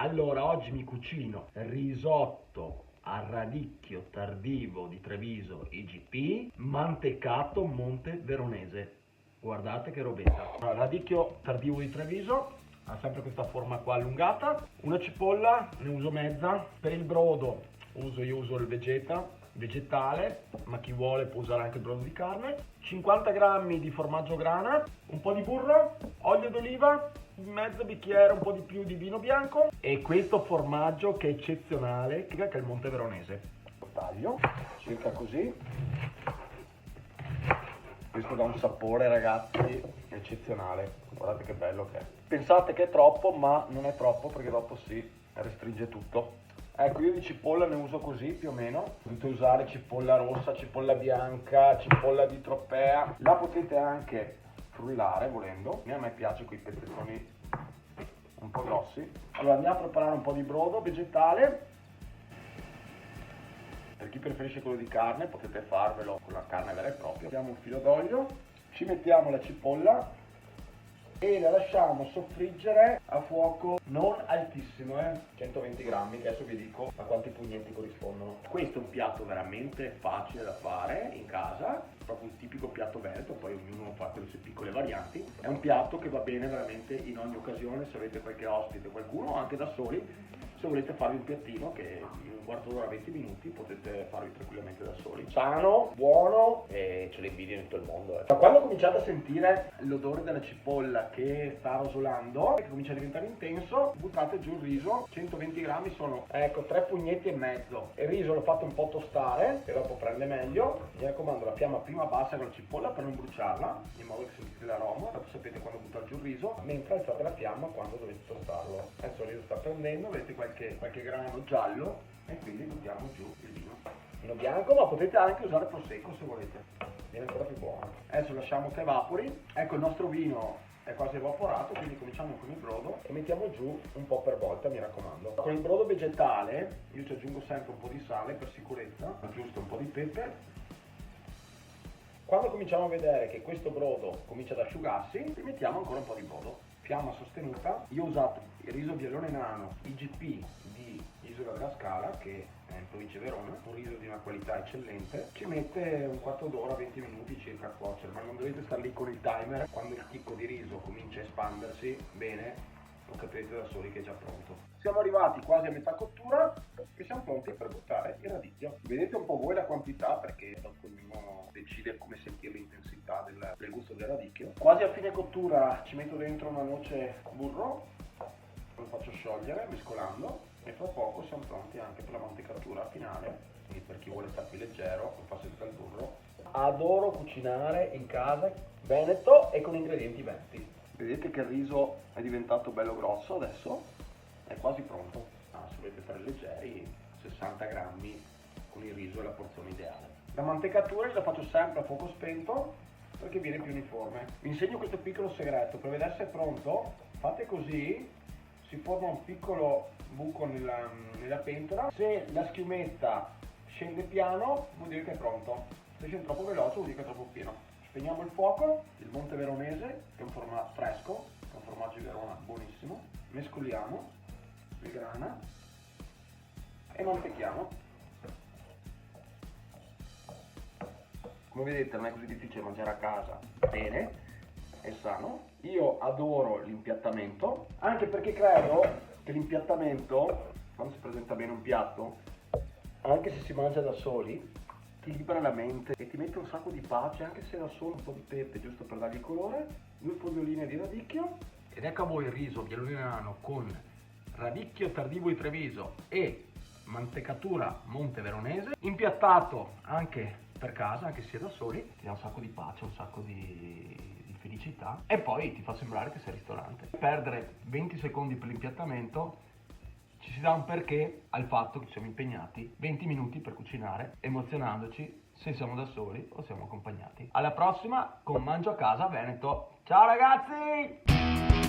Allora, oggi mi cucino risotto al radicchio tardivo di Treviso IGP, mantecato Monte Veronese. Guardate che robetta. Allora, radicchio tardivo di Treviso, ha sempre questa forma qua allungata. Una cipolla, ne uso mezza. Per il brodo io uso il vegetale, ma chi vuole può usare anche il brodo di carne. 50 grammi di formaggio grana, un po' di burro, olio d'oliva, mezzo bicchiere, un po' di più di vino bianco e questo formaggio che è eccezionale, che è il Monte Veronese. Lo taglio circa così. Questo dà un sapore, ragazzi, eccezionale. Guardate che bello che è. Pensate che è troppo, ma non è troppo perché dopo si restringe tutto. Ecco, io di cipolla ne uso così più o meno. Potete usare cipolla rossa, cipolla bianca, cipolla di tropea. La potete anche frullare volendo. A me piace quei pezzettoni un po' grossi. Allora andiamo a preparare un po' di brodo vegetale. Per chi preferisce quello di carne potete farvelo con la carne vera e propria. Mettiamo un filo d'olio, ci mettiamo la cipolla e la lasciamo soffriggere a fuoco non altissimo, 120 grammi, che adesso vi dico a quanti pugnetti corrispondono. Questo è un piatto veramente facile da fare in casa, proprio un tipico piatto veneto, poi ognuno fa quelle sue piccole varianti. È un piatto che va bene veramente in ogni occasione, se avete qualche ospite, qualcuno, anche da soli. Se volete farvi un piattino che in un quarto d'ora, 20 minuti potete farvi tranquillamente da soli. Sano, buono e ce le invidio in tutto il mondo. Ma quando cominciate a sentire l'odore della cipolla che sta rosolando e che comincia a diventare intenso, buttate giù il riso. 120 grammi sono, ecco, 3 pugnetti e mezzo. Il riso l'ho fatto un po' tostare, che dopo prende meglio. Mi raccomando, la fiamma prima bassa con la cipolla per non bruciarla, in modo che sentite l'aroma. Dopo sapete quando buttare giù il riso, mentre alzate la fiamma quando dovete tostarlo. Adesso il riso sta prendendo, vedete qualche grano giallo e quindi buttiamo giù il vino bianco, ma potete anche usare prosecco se volete, viene ancora più buono. Adesso lasciamo che evapori. Ecco, il nostro vino è quasi evaporato, quindi cominciamo con il brodo e mettiamo giù un po' per volta, mi raccomando. Con il brodo vegetale io ci aggiungo sempre un po' di sale per sicurezza, aggiusto un po' di pepe. Quando cominciamo a vedere che questo brodo comincia ad asciugarsi, mettiamo ancora un po' di brodo. Fiamma sostenuta. Io ho usato il riso biellone nano IGP di Isola della Scala, che è in provincia di Verona, un riso di una qualità eccellente. Ci mette un quarto d'ora, 20 minuti circa a cuocere, ma non dovete stare lì con il timer. Quando il chicco di riso comincia a espandersi bene, lo capite da soli che è già pronto. Siamo arrivati quasi a metà cottura e siamo pronti per buttare il radicchio. Vedete un po' voi la quantità, perché dopo ognuno decide come sentire l'intensità del gusto del radicchio. Quasi a fine cottura ci metto dentro una noce burro, lo faccio sciogliere mescolando e fra poco siamo pronti anche per la mantecatura finale. Quindi per chi vuole stare più leggero lo fa senza il burro. Adoro cucinare in casa veneto e con ingredienti veneti. Vedete che il riso è diventato bello grosso adesso, è quasi pronto. Se volete stare leggeri, 60 grammi con il riso è la porzione ideale. La mantecatura la faccio sempre a fuoco spento perché viene più uniforme. Vi insegno questo piccolo segreto: per vedere se è pronto, fate così, si forma un piccolo buco nella pentola. Se la schiumetta scende piano, vuol dire che è pronto. Se scende troppo veloce, vuol dire che è troppo pieno. Spegniamo il fuoco. Il Monte Veronese, che è un formaggio fresco, è un formaggio di Verona buonissimo. Mescoliamo il grana e mantechiamo. Come vedete non è così difficile mangiare a casa, bene, è sano. Io adoro l'impiattamento, anche perché credo che l'impiattamento, quando si presenta bene un piatto, anche se si mangia da soli, ti libera la mente e ti mette un sacco di pace, anche se da solo un po' di pepe giusto per dargli colore, 2 foglioline di radicchio. Ed ecco a voi il riso biellone nano con radicchio tardivo di Treviso e mantecatura Monte Veronese, impiattato anche per casa, anche se da soli, ti dà un sacco di pace, un sacco di felicità e poi ti fa sembrare che sei al ristorante. Perdere 20 secondi per l'impiattamento ci si dà un perché al fatto che siamo impegnati 20 minuti per cucinare, emozionandoci se siamo da soli o siamo accompagnati. Alla prossima con Mangio a Casa Veneto. Ciao ragazzi!